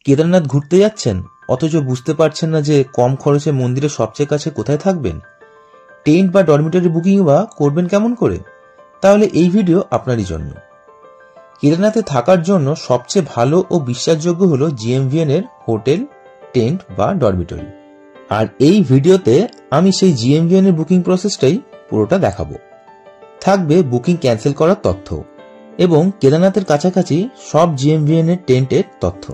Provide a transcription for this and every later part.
কেদারনাথ ঘুরতে যাচ্ছেন অথচ বুঝতে পারছেন না যে কম খরচে মন্দিরের সবচেয়ে কাছে কোথায় থাকবেন, টেন্ট বা ডরমিটরি বুকিং বা করবেন কেমন করে? তাহলে এই ভিডিও আপনারই জন্য। কেদারনাথে থাকার জন্য সবচেয়ে ভালো ও বিশ্বাসযোগ্য হলো জিএমভিএন এর হোটেল, টেন্ট বা ডরমিটরি। আর এই ভিডিওতে আমি সেই জিএমভিএন এর বুকিং প্রসেসটাই পুরোটা দেখাবো। থাকবে বুকিং ক্যান্সেল করার তথ্য এবং কেদারনাথের কাছাকাছি সব জিএমভিএন এর টেন্টের তথ্য।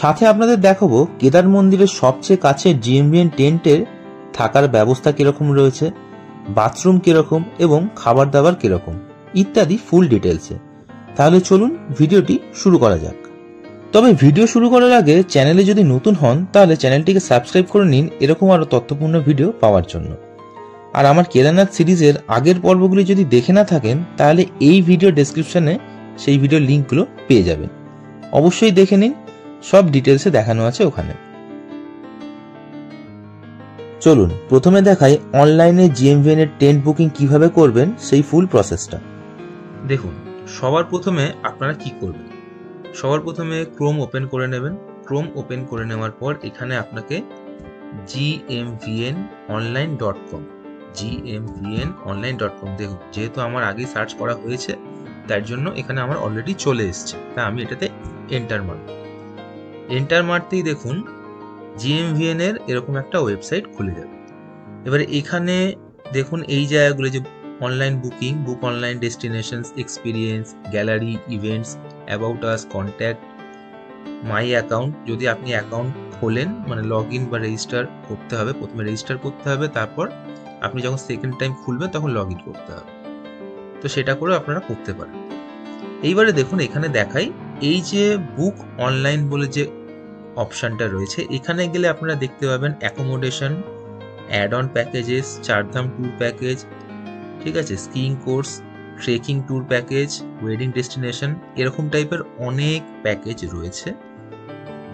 সাথে আপনাদের দেখাবো কেদার মন্দিরের সবচেয়ে কাছের জিএমভিএন টেন্টের থাকার ব্যবস্থা কিরকম রয়েছে, বাথরুম কিরকম এবং খাবার দাবার কিরকম ইত্যাদি ফুল ডিটেলসে। তাহলে চলুন ভিডিওটি শুরু করা যাক। তবে ভিডিও শুরু করার আগে চ্যানেলে যদি নতুন হন তাহলে চ্যানেলটিকে সাবস্ক্রাইব করে নিন এরকম আরো তথ্যপূর্ণ ভিডিও পাওয়ার জন্য। আর আমার কেদারনাথ সিরিজের আগের পর্বগুলি যদি দেখে না থাকেন তাহলে এই ভিডিও ডেসক্রিপশনে সেই ভিডিও লিঙ্কগুলো পেয়ে যাবেন, অবশ্যই দেখে নিন, সব ডিটেলসে দেখানো আছে ওখানে। চলুন প্রথমে দেখাই অনলাইনে জিএমভিএন এর টেন্ট বুকিং কিভাবে করবেন সেই ফুল প্রসেসটা। দেখুন, সবার প্রথমে আপনারা কি করবেন, সবার প্রথমে ক্রোম ওপেন করে নেবেন। ক্রোম ওপেন করে নেওয়ার পর এখানে আপনাকে gmvnonline.com gmvnonline.com দেখুন, যেহেতু আমার আগেই সার্চ করা হয়েছে তার জন্য এখানে আমার অলরেডি চলে এসছে, তাই আমি এটাতে এন্টার মারব। এন্টার মারতেই দেখুন জিএমভিএন এর এরকম একটা ওয়েবসাইট খুলে যাবে। এবারে এখানে দেখুন এই জায়গাগুলো যে online booking, book online destinations, experience, gallery, events, about us, contact, my account. যদি আপনি অ্যাকাউন্ট খোলেন মানে লগ ইন বা রেজিস্টার করতে হবে, প্রথমে রেজিস্টার করতে হবে, তারপর আপনি যখন সেকেন্ড টাইম খুলবেন তখন লগ ইন করতে হবে। তো সেটা করে আপনারা করতে পারেন। এইবারে দেখুন এখানে দেখাই এই যে বুক অনলাইন বলে যে অপশানটা রয়েছে, এখানে গেলে আপনারা দেখতে পাবেন accommodation, add on packages, Chardham tour package, ঠিক আছে, skiing course, trekking tour package, wedding destination, এরকম টাইপের অনেক প্যাকেজ রয়েছে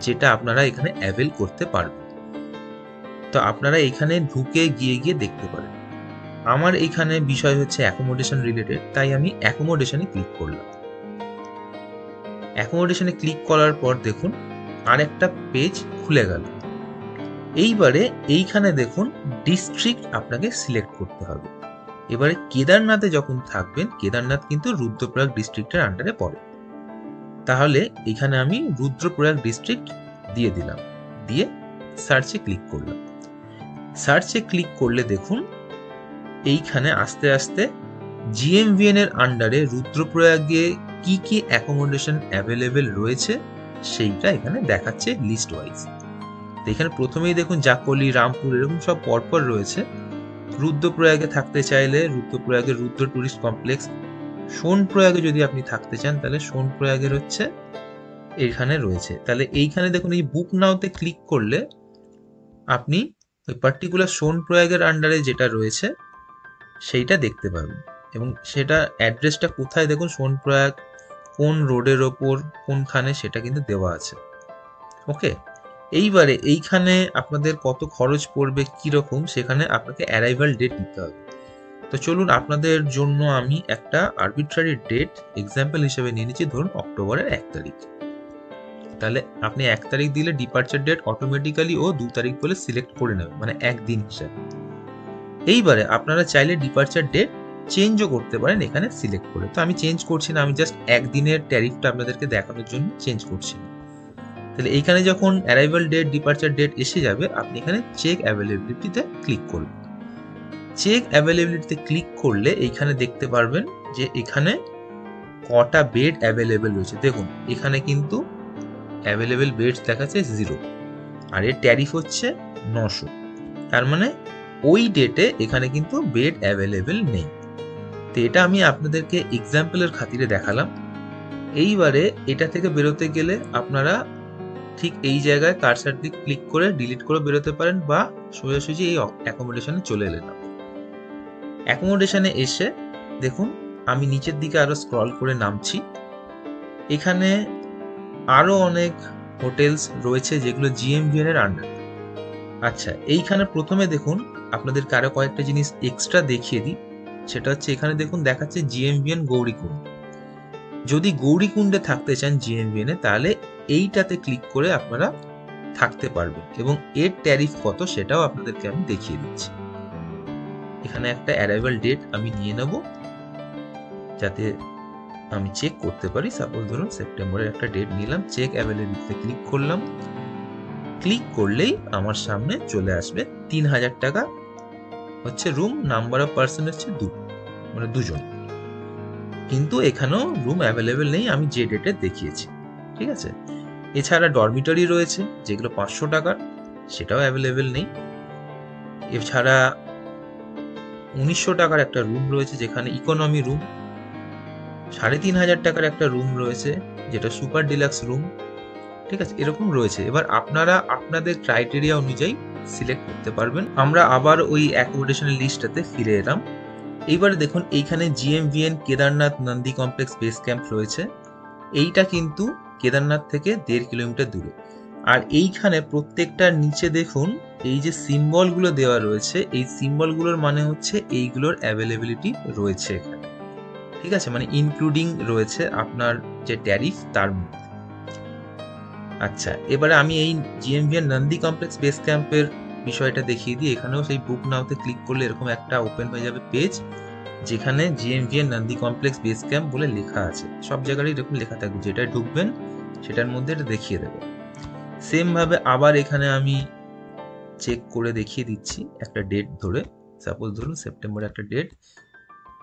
যেটা আপনারা এখানে অ্যাভেল করতে পারবেন। তো আপনারা এখানে ঢুকে গিয়ে দেখতে পারেন। আমার এইখানে বিষয় হচ্ছে অ্যাকোমোডেশন রিলেটেড, তাই আমি অ্যাকোমোডেশনে ক্লিক করলাম। অ্যাকোমোডেশনে ক্লিক করার পর দেখুন আরেকটা পেজ খুলে গেল। এইবারে এইখানে দেখুন ডিস্ট্রিক্ট আপনাকে সিলেক্ট করতে হবে। এবারে কেদারনাথে যখন থাকবেন, কেদারনাথ কিন্তু রুদ্রপ্রয়াগ ডিস্ট্রিক্টের আন্ডারে পড়ে, তাহলে এখানে আমি রুদ্রপ্রয়াগ ডিস্ট্রিক্ট দিয়ে দিলাম, দিয়ে সার্চে ক্লিক করলাম। সার্চে ক্লিক করলে দেখুন এইখানে আস্তে আস্তে জিএমভিএন এর আন্ডারে রুদ্রপ্রয়াগে কি কি অ্যাকোমোডেশন অ্যাভেলেবেল রয়েছে সেইটা এখানে দেখাচ্ছে লিস্ট ওয়াইজ। তো এখানে প্রথমেই দেখুন জাকলি, রামপুর এরকম সব পরপর রয়েছে। রুদ্রপ্রয়াগে থাকতে চাইলে রুদ্রপ্রয়াগে রুদ্র টুরিস্ট কমপ্লেক্স, সোনপ্রয়াগে যদি আপনি থাকতে চান তাহলে সোনপ্রয়াগের হচ্ছে এইখানে রয়েছে। তাহলে এইখানে দেখুন এই বুক নাওতে ক্লিক করলে আপনি ওই পার্টিকুলার সোনপ্রয়াগের আন্ডারে যেটা রয়েছে সেইটা দেখতে পাবেন এবং সেটা অ্যাড্রেসটা কোথায় দেখুন সোনপ্রয়াগ কোন রোডের ওপর কোনখানে সেটা কিন্তু দেওয়া আছে। ওকে, এইবারে এইখানে আপনাদের কত খরচ পড়বে কিরকম সেখানে আপনাকে অ্যারাইভাল ডেট দিতে হবে। তো চলুন আপনাদের জন্য আমি একটা আরবিট্রারি ডেট এক্সাম্পল হিসেবে নিয়ে নিচ্ছি, ধরুন অক্টোবরের 1 তারিখ। তাহলে আপনি 1 তারিখ দিলে ডিপার্চার ডেট অটোমেটিক্যালি ও 2 তারিখ বলে সিলেক্ট করে নেবে, মানে একদিন হিসাবে। এইবারে আপনারা চাইলে ডিপার্চার ডেট চেঞ্জও করতে পারেন এখানে সিলেক্ট করে। তো আমি চেঞ্জ করছি না, আমি জাস্ট একদিনের ট্যারিফটা আপনাদেরকে দেখানোর জন্য চেঞ্জ করছি না। তাহলে এইখানে যখন অ্যারাইভাল ডেট, ডিপার্চার ডেট এসে যাবে আপনি এখানে চেক অ্যাভেলেবিলিটিতে ক্লিক করবেন। চেক অ্যাভেলেবিলিটিতে ক্লিক করলে এইখানে দেখতে পারবেন যে এখানে কটা বেড অ্যাভেলেবেল রয়েছে। দেখুন এখানে কিন্তু অ্যাভেলেবেল বেডস দেখাচ্ছে 0 আর এর ট্যারিফ হচ্ছে 900। তার মানে ওই ডেটে এখানে কিন্তু বেড অ্যাভেলেবেল নেই। তো এটা আমি আপনাদেরকে এক্সাম্পলের খাতিরে দেখালাম। এইবারে এটা থেকে বেরোতে গেলে আপনারা ঠিক এই জায়গায় কার্সার দিয়ে ক্লিক করে ডিলিট করে বেরোতে পারেন বা সোজাসুজি এই অ্যাকোমোডেশনে চলে এলেন। অ্যাকোমোডেশনে এসে দেখুন আমি নিচের দিকে আরো স্ক্রল করে নামছি, এখানে আরো অনেক হোটেলস রয়েছে যেগুলো জিএমভিএন এর আন্ডারে। আচ্ছা, এইখানে প্রথমে দেখুন আপনাদেরকে আরো কয়েকটা জিনিস এক্সট্রা দেখিয়ে দিই। সেটা হচ্ছে এখানে দেখুন দেখাচ্ছে জিএমভিএন গৌরীকুণ্ড। যদি গৌরীকুণ্ডে থাকতে চান জিএমভিএন এ, তাহলে এইটাতে ক্লিক করে আপনারা থাকতে পারবেন এবং এর ট্যারিফ কত সেটাও আপনাদেরকে আমি দেখিয়ে দিচ্ছি। এখানে একটা অ্যারাইভাল ডেট আমি নিয়ে নেব যাতে আমি চেক করতে পারি। সাপোজ ধরুন সেপ্টেম্বরের একটা ডেট নিলাম, চেক অ্যাভেলেবিলিটিতে ক্লিক করলাম। ক্লিক করলেই আমার সামনে চলে আসবে 3000 টাকা হচ্ছে রুম, নাম্বার অফ পার্সন হচ্ছে মানে 2 জন। কিন্তু এখানেও রুম অ্যাভেলেবেল নেই আমি যে ডেটে দেখিয়েছি, ঠিক আছে। এছাড়া ডরমিটরি রয়েছে যেগুলো 500 টাকার, সেটাও অ্যাভেলেবেল নেই। এছাড়া 1900 টাকার একটা রুম রয়েছে যেখানে ইকোনমি রুম, 3500 টাকার একটা রুম রয়েছে যেটা সুপার ডিলাক্স রুম, ঠিক আছে, এরকম রয়েছে। এবার আপনারা আপনাদের ক্রাইটেরিয়া অনুযায়ী সিলেক্ট করতে পারবেন। আমরা আবার ওই অ্যাকোমোডেশনের লিস্টটাতে ফিরে এলাম। এইবারে দেখুন এইখানে GMVN Kedarnath Nandi complex base camp রয়েছে। এইটা কিন্তু কেদারনাথ থেকে 1.5 কিলোমিটার দূরে। আর এইখানে প্রত্যেকটার নিচে দেখুন এই যে সিম্বলগুলো দেওয়া রয়েছে, এই সিম্বলগুলোর মানে হচ্ছে এইগুলোর অ্যাভেলেবিলিটি রয়েছে এখানে, ঠিক আছে, মানে ইনক্লুডিং রয়েছে আপনার যে ট্যারিফ তার মধ্যে। আচ্ছা, এবারে আমি এই জিএমভিএন নন্দী কমপ্লেক্স বেস ক্যাম্পের বিষয়টা দেখিয়ে দিই। এখানেও সেই বুক নাওতে ক্লিক করলে এরকম একটা ওপেন হয়ে যাবে পেজ, যেখানে GMVN Nandi complex base camp বলে লেখা আছে। সব জায়গায় এরকম লেখা থাকবে, যেটায় ঢুকবেন সেটার মধ্যে এটা দেখিয়ে দেবে। সেম ভাবে আবার এখানে আমি চেক করে দেখিয়ে দিচ্ছি একটা ডেট ধরে। সাপোজ ধরুন সেপ্টেম্বর একটা ডেট,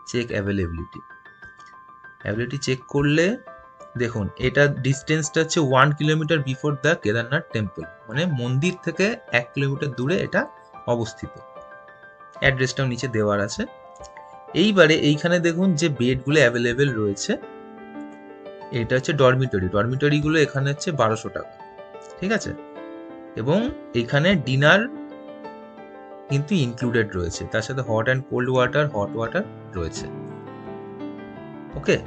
চেক অ্যাভেলেবিলিটি চেক করলে দেখুন এটা ডিস্টেন্সটা হচ্ছে 1 kilometre before the Kedarnath temple, মানে মন্দির থেকে 1 কিলোমিটার দূরে এটা অবস্থিত। অ্যাড্রেসটাও নিচে দেওয়ার আছে। এইবারে এইখানে দেখুন যে বেডগুলো অ্যাভেলেবেল রয়েছে, এটা হচ্ছে ডরমিটরিগুলো এখানে হচ্ছে 1200 টাকা, ঠিক আছে। এবং এখানে ডিনার কিন্তু ইনক্লুডেড রয়েছে, তার সাথে hot and cold water, hot water রয়েছে। ওকে,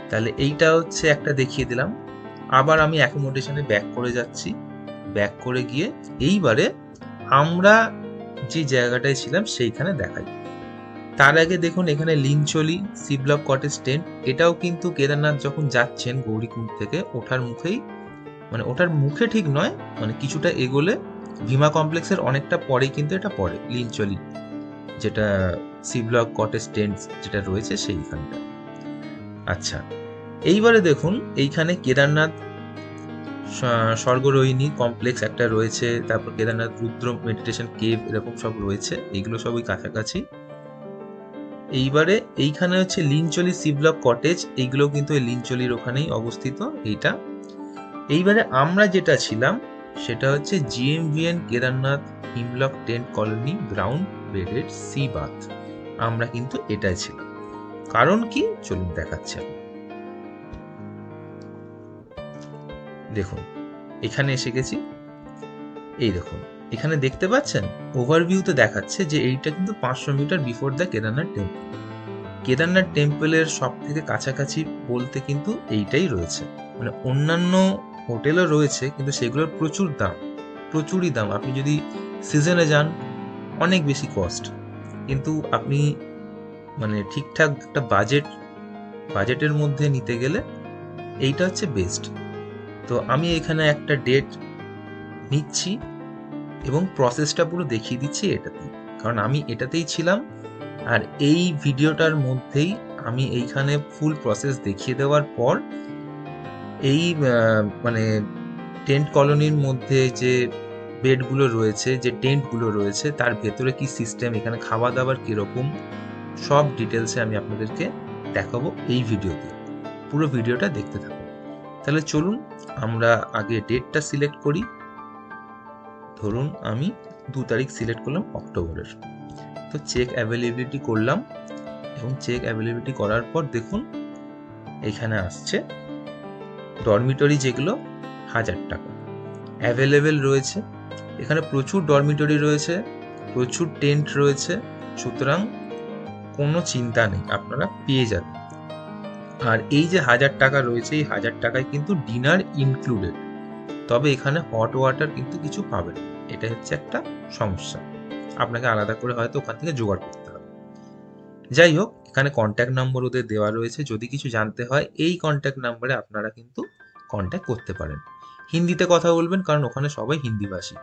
তাহলে এইটা হচ্ছে একটা দেখিয়ে দিলাম। আবার আমি অ্যাকোমোডেশনে ব্যাক করে যাচ্ছি। ব্যাক করে গিয়ে এইবারে আমরা যে জায়গাটায় ছিলাম সেইখানে দেখাই। তার আগে দেখুন এখানে লিনচলি সি ব্লক কটেজ টেন্ট, এটাও কিন্তু কেদারনাথ যখন যাচ্ছেন গৌরীকুণ্ড থেকে ওঠার মুখেই, মানে ওঠার মুখে ঠিক নয়, মানে কিছুটা এগোলে ভীমা কমপ্লেক্সের অনেকটা পরেই কিন্তু এটা পড়ে, লিনচলি যেটা সি ব্লক কটেজ টেন্ট যেটা রয়েছে সেইখানটা। আচ্ছা, এইবারে দেখুন এইখানে কেদারনাথ স্বর্গরোহিণী কমপ্লেক্স একটা রয়েছে, তারপর কেদারনাথ রুদ্র মেডিটেশন কেভ, এরকম সব রয়েছে, এইগুলো সবই কাছাকাছি। এইবারে এইখানে হচ্ছে লিনচলি সি ব্লক কটেজ, এইগুলো কিন্তু এই লিনচলির ওখানেই অবস্থিত এইটা। এইবারে আমরা যেটা ছিলাম সেটা হচ্ছে GMVN Kedarnath Himlok tent colony ground bedded C bath, আমরা কিন্তু এটাই ছিলাম। কারণ কি চলুন দেখাচ্ছি আমি। দেখুন এখানে এসে গেছি, এই দেখুন এখানে দেখতে পাচ্ছেন ওভারভিউতে দেখাচ্ছে যে এইটা কিন্তু 500 metre before the Kedarnath temple. Kedarnath টেম্পলের সব থেকে কাছাকাছি বলতে কিন্তু এইটাই রয়েছে, মানে অন্যান্য হোটেলও রয়েছে কিন্তু সেগুলোর প্রচুরই দাম। আপনি যদি সিজনে যান অনেক বেশি কস্ট, কিন্তু আপনি মানে ঠিকঠাক একটা বাজেটের মধ্যে নিতে গেলে এইটা হচ্ছে বেস্ট। তো আমি এখানে একটা ডেট নিচ্ছি এবং প্রসেসটা পুরো দেখিয়ে দিচ্ছি এটাতে, কারণ আমি এটাতেই ছিলাম। আর এই ভিডিওটার মধ্যেই আমি এইখানে ফুল প্রসেস দেখিয়ে দেওয়ার পর এই মানে টেন্ট কলোনির মধ্যে যে বেডগুলো রয়েছে, যে টেন্টগুলো রয়েছে, তার ভেতরে কি সিস্টেম, এখানে খাওয়া দাওয়ার কীরকম, সব ডিটেলসে আমি আপনাদেরকে দেখাবো এই ভিডিওতে। পুরো ভিডিওটা দেখতে থাকুন। তাহলে চলুন আমরা আগে ডেটটা সিলেক্ট করি। ধরুন আমি 2 তারিখ সিলেক্ট করলাম অক্টোবরের। তো চেক অ্যাভেলেবিলিটি করলাম এবং চেক অ্যাভেলেবিলিটি করার পর দেখুন এখানে আসছে ডরমিটরি যেগুলো 1000 টাকা অ্যাভেলেবেল রয়েছে। এখানে প্রচুর ডরমিটরি রয়েছে, প্রচুর টেন্ট রয়েছে, সুতরাং কোনো চিন্তা নেই, আপনারা পেয়ে যাবেন। আর এই যে 1000 টাকা রয়েছে, এই 1000 টাকায় কিন্তু ডিনার ইনক্লুডেড, তবে এখানে হট ওয়াটার কিন্তু কিছু পাবেন, এটা হচ্ছে একটা সমস্যা, আপনাকে আলাদা করে হয়তো ওখান থেকে জোগাড় করতে হবে। যাই হোক, এখানে কন্ট্যাক্ট নম্বর ওদের দেওয়া রয়েছে, যদি কিছু জানতে হয় এই কন্ট্যাক্ট নাম্বারে আপনারা কিন্তু কন্ট্যাক্ট করতে পারেন। হিন্দিতে কথা বলবেন, কারণ ওখানে সবাই হিন্দিভাষী।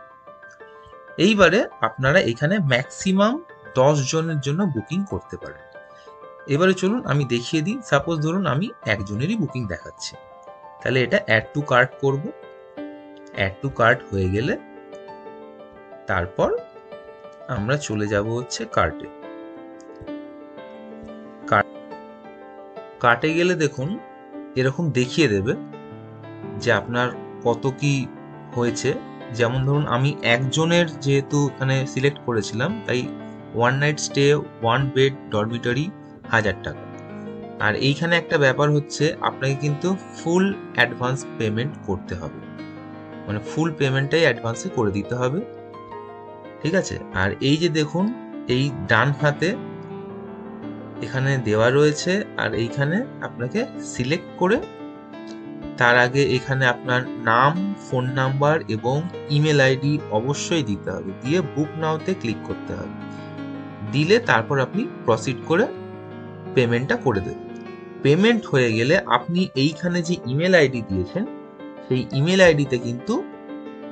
এইবারে আপনারা এখানে ম্যাক্সিমাম 10 জনের জন্য বুকিং করতে পারেন। এবারে চলুন আমি দেখিয়ে দিই। সাপোজ ধরুন আমি একজনেরই বুকিং দেখাচ্ছি, তাহলে এটা অ্যাড টু কার্ট করব। অ্যাড টু কার্ট হয়ে গেলে তারপর আমরা চলে যাব হচ্ছে কার্টে। কার্টে গেলে দেখুন এরকম দেখিয়ে দেবে যে আপনার কত কি হয়েছে। যেমন ধরুন আমি একজনের যেহেতু এখানে সিলেক্ট করেছিলাম, তাই 1 নাইট স্টে 1 বেড ডরমিটরি 1000 টাকা। আর এইখানে একটা ব্যাপার হচ্ছে, আপনাকে কিন্তু ফুল অ্যাডভান্স পেমেন্ট করতে হবে, মানে ফুল পেমেন্টটাই অ্যাডভান্সে করে দিতে হবে, ঠিক আছে। আর এই যে দেখুন এই ডান হাতে এখানে দেওয়া রয়েছে, আর এইখানে আপনাকে সিলেক্ট করে তার আগে এখানে আপনার নাম, ফোন নাম্বার এবং ইমেল আইডি অবশ্যই দিতে হবে, দিয়ে বুক নাওতে ক্লিক করতে হবে। দিলে তারপর আপনি প্রসিড করে পেমেন্টটা করে দেবেন। পেমেন্ট হয়ে গেলে আপনি এইখানে যে ইমেল আইডি দিয়েছেন সেই ইমেল আইডিতে কিন্তু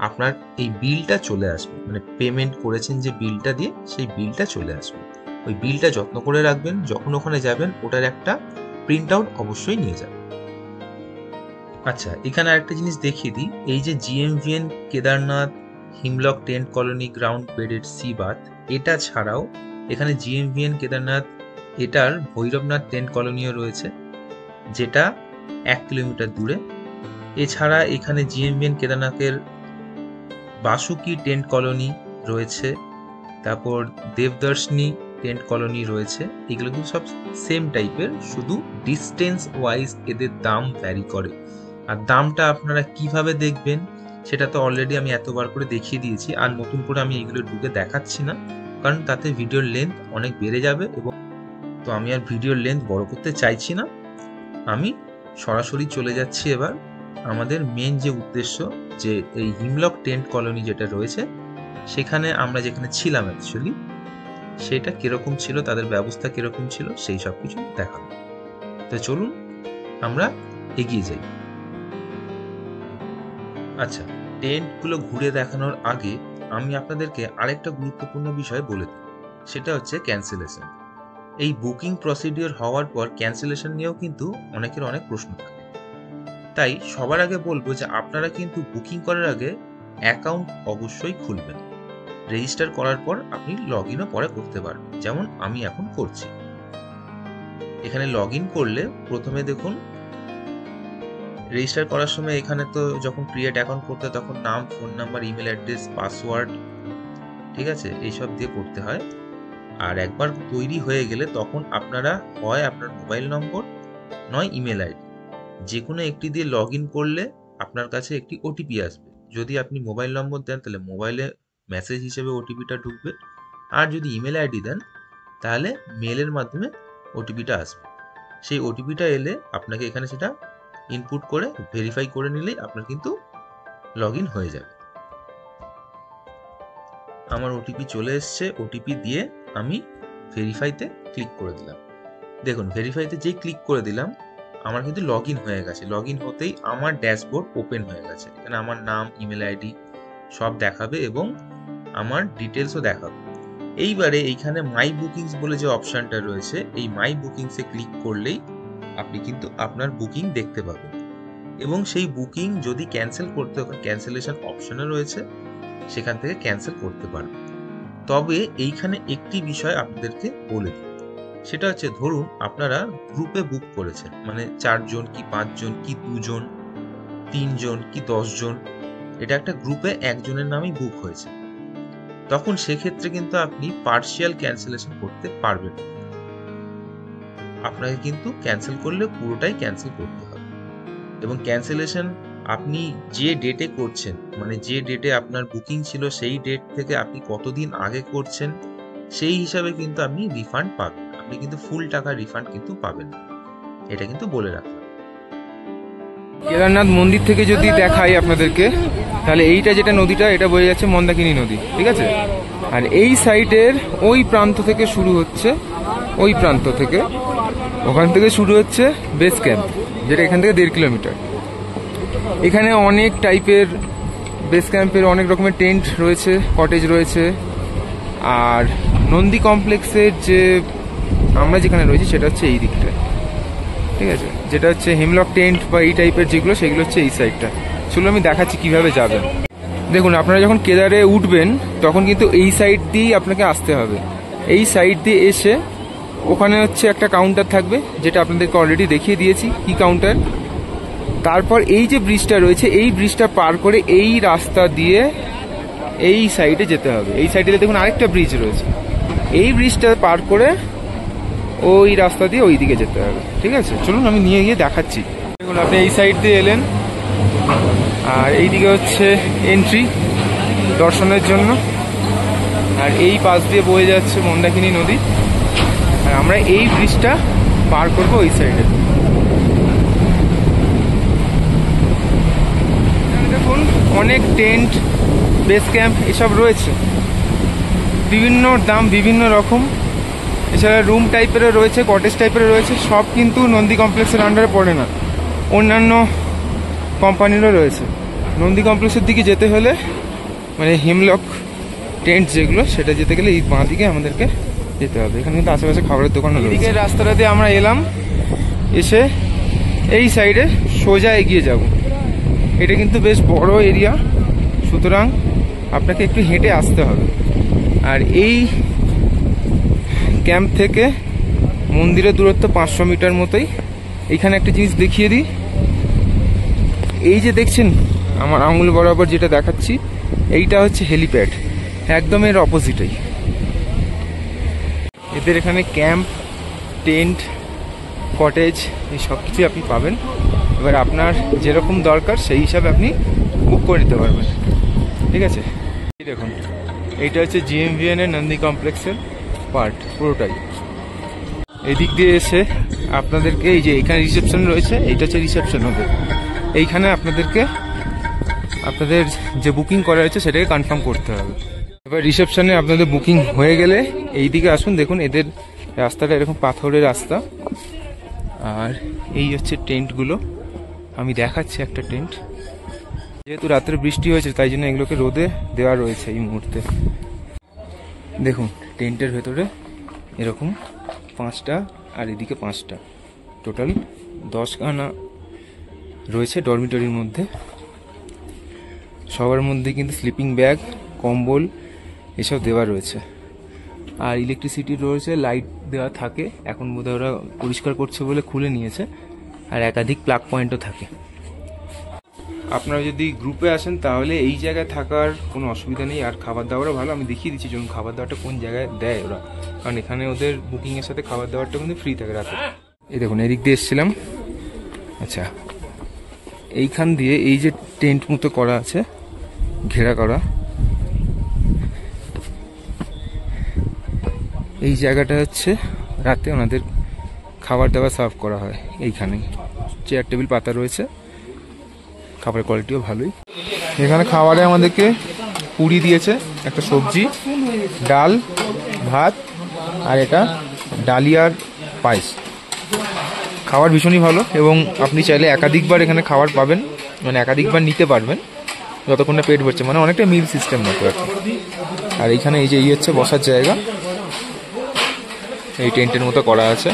আপনার এই বিলটা চলে আসবে, মানে পেমেন্ট করেছেন যে বিলটা দিয়ে সেই বিলটা চলে আসবে। ওই বিলটা যত্ন করে রাখবেন, যখন ওখানে যাবেন ওটার একটা প্রিন্ট আউট অবশ্যই নিয়ে যাবেন। আচ্ছা, এখানে আরেকটা জিনিস দেখিয়ে দিই। এই যে GMVN Kedarnath Himlok tent colony ground bedded C bath, এটা ছাড়াও এখানে GMVN কেদারনাথ এটার ভৈরবনাথ টেন্ট কলোনিও রয়েছে, যেটা 1 কিলোমিটার দূরে। এছাড়া এখানে GMVN কেদারনাথের বাসুকি টেন্ট কলোনি রয়েছে, তারপর দেবদর্শনী টেন্ট কলোনি রয়েছে। এগুলো কিন্তু সব সেম টাইপের, শুধু ডিস্টেন্স ওয়াইজ এদের দাম ভ্যারি করে। আর দামটা আপনারা কিভাবে দেখবেন সেটা তো অলরেডি আমি এতবার করে দেখিয়ে দিয়েছি, আর নতুন করে আমি এগুলো ঢুকে দেখাচ্ছি না, কারণ তাতে ভিডিওর লেন্থ অনেক বেড়ে যাবে, এবং তো আমি আর ভিডিওর লেন্থ বড় করতে চাইছি না। আমি সরাসরি চলে যাচ্ছি এবার আমাদের মেন যে উদ্দেশ্য, যে এই হিমলক টেন্ট কলোনি যেটা রয়েছে সেখানে আমরা যেখানে ছিলাম অ্যাকচুয়ালি সেটা কিরকম ছিল, তাদের ব্যবস্থা কিরকম ছিল, সেই সব কিছু দেখাবো। তো চলুন আমরা এগিয়ে যাই। আচ্ছা, টেন্টগুলো ঘুরে দেখানোর আগে আমি আপনাদেরকে আরেকটা গুরুত্বপূর্ণ বিষয় বলে দিই, সেটা হচ্ছে ক্যান্সেলেশন। এই বুকিং প্রসিডিওর হওয়ার পর ক্যান্সেলেশন নিয়েও কিন্তু অনেকের অনেক প্রশ্ন থাকে। তাই সবার আগে বলবো যে আপনারা কিন্তু বুকিং করার আগে অ্যাকাউন্ট অবশ্যই খুলবেন। রেজিস্টার করার পর আপনি লগ ইনও পরে করতে পারবেন, যেমন আমি এখন করছি। এখানে লগ ইন করলে প্রথমে দেখুন রেজিস্টার করার সময় এখানে তো যখন ক্রিয়েট অ্যাকাউন্ট করতে হয় তখন নাম, phone number, email address, password, ঠিক আছে, এইসব দিয়ে করতে হয়। আর একবার তৈরি হয়ে গেলে তখন আপনারা হয় আপনার মোবাইল নম্বর নয় ইমেল আইডি, যে কোনো একটি দিয়ে লগ ইন করলে আপনার কাছে একটি ওটিপি আসবে। যদি আপনি মোবাইল নম্বর দেন তাহলে মোবাইলে মেসেজ হিসেবে ওটিপিটা ঢুকবে, আর যদি ইমেল আইডি দেন তাহলে মেলের মাধ্যমে ওটিপিটা আসবে। সেই ওটিপিটা এলে আপনাকে এখানে সেটা ইনপুট করে ভেরিফাই করে নিলেই আপনার কিন্তু লগ ইন হয়ে যাবে। আমার ওটিপি চলে এসছে, ওটিপি দিয়ে আমি ভেরিফাইতে ক্লিক করে দিলাম। দেখুন ভেরিফাইতে যেই ক্লিক করে দিলাম আমার কিন্তু লগ ইন হয়ে গেছে। লগ ইন হতেই আমার ড্যাশবোর্ড ওপেন হয়ে গেছে। এখানে আমার নাম, ইমেল আইডি সব দেখাবে এবং আমার ডিটেলসও দেখাবে। এইবারে এইখানে মাই বুকিংস বলে যে অপশানটা রয়েছে, এই মাই বুকিংসে ক্লিক করলেই আপনি কিন্তু আপনার বুকিং দেখতে পাবেন, এবং সেই বুকিং যদি ক্যান্সেল করতে হয় ক্যান্সেলেশন অপশানও রয়েছে, সেখান থেকে ক্যান্সেল করতে পারবেন। তবে এইখানে একটি বিষয় আপনাদেরকে বলে দিই, সেটা হচ্ছে ধরুন আপনারা গ্রুপে বুক করেছেন, মানে 4 জন কি 5 জন কি 2 জন 3 জন কি 10 জন, এটা একটা গ্রুপে একজনের নামেই বুক হয়েছে, তখন সেক্ষেত্রে কিন্তু আপনি পার্শিয়াল ক্যান্সেলেশন করতে পারবেন। আপনাকে কিন্তু ক্যান্সেল করলে পুরোটাই ক্যান্সেল করতে হবে, এবং ক্যান্সেলেশন আপনি যে ডেটে করছেন, মানে যে ডেটে আপনার বুকিং ছিল সেই ডেট থেকে আপনি কতদিন আগে করছেন সেই হিসাবে কিন্তু আপনি রিফান্ড পাবেন। আপনি কিন্তু ফুল টাকা রিফান্ড কিন্তু পাবেন না, এটা কিন্তু বলে রাখলাম। কেদারনাথ মন্দির থেকে যদি দেখাই আপনাদেরকে, তাহলে এইটা যেটা নদীটা এটা বয়ে যাচ্ছে মন্দাকিনী নদী, ঠিক আছে। আর এই সাইডের ওই প্রান্ত থেকে শুরু হচ্ছে, ওই প্রান্ত থেকে ওখান থেকে শুরু হচ্ছে বেস ক্যাম্প, যেটা এখান থেকে 1.5 কিলোমিটার। এখানে অনেক টাইপের বেস ক্যাম্পের অনেক রকমের টেন্ট রয়েছে, কটেজ রয়েছে। আর নন্দী কমপ্লেক্সের যে আমরা যেখানে রয়েছি সেটা হচ্ছে এই দিকটায়, ঠিক আছে, যেটা হচ্ছে হেমলক টেন্ট বা এই টাইপের যেগুলো, সেগুলো হচ্ছে এই সাইডটা। সেগুলো আমি দেখাচ্ছি কিভাবে যাবেন। দেখুন, আপনারা যখন কেদারে উঠবেন তখন কিন্তু এই সাইড দিয়েই আপনাকে আসতে হবে। এই সাইড দিয়ে এসে ওখানে হচ্ছে একটা কাউন্টার থাকবে, যেটা আপনাদেরকে অলরেডি দেখিয়ে দিয়েছি কি কাউন্টার। তারপর এই যে ব্রিজটা রয়েছে, এই ব্রিজটা পার করে এই রাস্তা দিয়ে এই সাইডে যেতে হবে। এই সাইডে দেখুন আরেকটা ব্রিজ রয়েছে, এই ব্রিজটা পার করে ওই রাস্তা দিয়ে ওই দিকে যেতে হবে, ঠিক আছে। চলুন আমি নিয়ে গিয়ে দেখাচ্ছি। দেখুন, আপনি এই সাইড দিয়ে এলেন, আর এই দিকে হচ্ছে এন্ট্রি দর্শনের জন্য, আর এই পাশ দিয়ে বয়ে যাচ্ছে মন্দাকিনী নদী। আর আমরা এই ব্রিজটা পার করবো ওই সাইডে। দেখুন, অনেক টেন্ট, বেস ক্যাম্প এসব রয়েছে, বিভিন্ন দাম, বিভিন্ন রকম। এছাড়া রুম টাইপেরও রয়েছে, কটেজ টাইপেরও রয়েছে। সব কিন্তু নন্দী কমপ্লেক্সের আন্ডারে পড়ে না, অন্যান্য কোম্পানিরও রয়েছে। নন্দী কমপ্লেক্সের দিকে যেতে হলে, মানে হেমলক টেন্ট যেগুলো, সেটা যেতে গেলে এই বাঁ দিকে আমাদেরকে যেতে হবে। এখানে কিন্তু আশেপাশে খাবারের দোকানও রয়েছে। এদিকে রাস্তাটাতে আমরা এলাম, এসে এই সাইডে সোজা এগিয়ে যাব। এটা কিন্তু বেশ বড় এরিয়া, সুতরাং আপনাকে একটু হেঁটে আসতে হবে। আর এই ক্যাম্প থেকে মন্দিরের দূরত্ব 500 মিটার মতোই। এইখানে একটা জিনিস দেখিয়ে দিই, এই যে দেখছেন আমার আঙুল বরাবর যেটা দেখাচ্ছি, এইটা হচ্ছে হেলিপ্যাড, একদম এর অপোজিটেই। এদের এখানে ক্যাম্প, টেন্ট, কটেজ এই সব কিছুই আপনি পাবেন। এবার আপনার যেরকম দরকার সেই হিসাবে আপনি বুক করে নিতে পারবেন, ঠিক আছে। এই দেখুন, এইটা হচ্ছে GMVN এর নন্দী কমপ্লেক্সের পার্ট পুরোটাই। এই দিক দিয়ে এসে আপনাদেরকে এই যে এখানে রিসেপশন রয়েছে, এইটা হচ্ছে রিসেপশন হবে। এইখানে আপনাদেরকে আপনাদের যে বুকিং করা হয়েছে সেটাকে কনফার্ম করতে হবে। এবার রিসেপশনে আপনাদের বুকিং হয়ে গেলে এই দিকে আসুন। দেখুন, এদের রাস্তাটা এরকম পাথরের রাস্তা, আর এই হচ্ছে টেন্টগুলো। আমি দেখাচ্ছি একটা টেন্ট। যেহেতু রাত্রে বৃষ্টি হয়েছে তাই জন্য এগুলোকে রোদে দেওয়া রয়েছে এই মুহূর্তে। দেখুন, টেন্টের ভেতরে এরকম 5টা আর এদিকে 5টা, টোটাল 10খানা রয়েছে ডরমিটরির মধ্যে। সবার মধ্যে কিন্তু স্লিপিং ব্যাগ, কম্বল এসব দেওয়া রয়েছে। আর ইলেকট্রিসিটি রয়েছে, লাইট দেওয়া থাকে। এখন বোধহয় ওরা পরিষ্কার করছে বলে খুলে নিয়েছে। আর একাধিক প্লাগ পয়েন্টও থাকে। আপনারা যদি গ্রুপে আসেন তাহলে এই জায়গায় থাকার কোনো অসুবিধা নেই। আর খাবার দাবারও ভালো, আমি দেখিয়ে দিচ্ছি চলুন খাবার দাবারটা কোন জায়গায় দেয় ওরা। কারণ এখানে ওদের বুকিংয়ের সাথে খাবার দাবারটা কিন্তু ফ্রি থাকে রাতে। এই দেখুন, এদিক দিয়ে এসেছিলাম। আচ্ছা, এইখান দিয়ে এই যে টেন্ট মতো করা আছে, ঘেরা করা, এই জায়গাটা হচ্ছে রাতে ওনাদের খাবার দাবার সার্ভ করা হয়। এইখানে চেয়ার টেবিল পাতা রয়েছে, খাবারের কোয়ালিটিও ভালোই। এখানে খাবারে আমাদেরকে পুরি দিয়েছে, একটা সবজি, ডাল, ভাত, আর এটা ডালিয়ার পায়েস। খাবার ভীষণই ভালো, এবং আপনি চাইলে একাধিকবার এখানে খাবার পাবেন, মানে একাধিকবার নিতে পারবেন যতক্ষণ না পেট ভরছে, মানে অনেকটা মিল সিস্টেম মতো আর কি। আর এইখানে এই যে এই হচ্ছে বসার জায়গা, এই টেন্টের মতো করা আছে।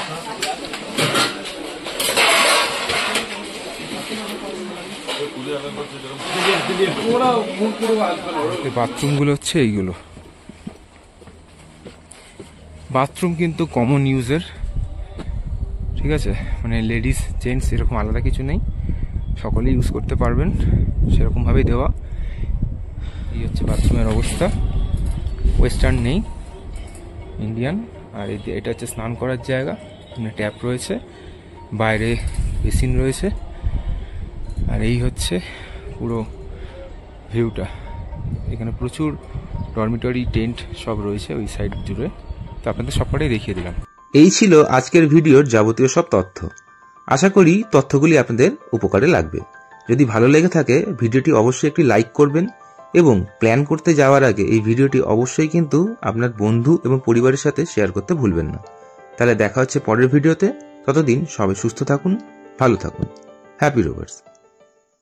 বাথরুমগুলো হচ্ছে এইগুলো। বাথরুম কিন্তু কমন ইউজের, ঠিক আছে, মানে লেডিস জেন্টস এরকম আলাদা কিছু নেই, সকলেই ইউজ করতে পারবেন, সেরকমভাবেই দেওয়া। এই হচ্ছে বাথরুমের অবস্থা, ওয়েস্টার্ন নেই, ইন্ডিয়ান। আর এটা হচ্ছে স্নান করার জায়গা, এখানে ট্যাপ রয়েছে, বাইরে বেসিন রয়েছে। আর এই হচ্ছে পুরো ভিউটা। এখানে প্রচুর ডরমিটরি, টেন্ট সব রয়েছে ওই সাইড জুড়ে। তো আপনাদের সবকটাই দেখিয়ে দিলাম। এই ছিল আজকের ভিডিওর যাবতীয় সব তথ্য। আশা করি তথ্যগুলি আপনাদের উপকারে লাগবে। যদি ভালো লেগে থাকে ভিডিওটি অবশ্যই একটি লাইক করবেন, এবং প্ল্যান করতে যাওয়ার আগে এই ভিডিওটি অবশ্যই কিন্তু আপনার বন্ধু এবং পরিবারের সাথে শেয়ার করতে ভুলবেন না। তাহলে দেখা হচ্ছে পরের ভিডিওতে। ততদিন সবাই সুস্থ থাকুন, ভালো থাকুন। Happy rovers.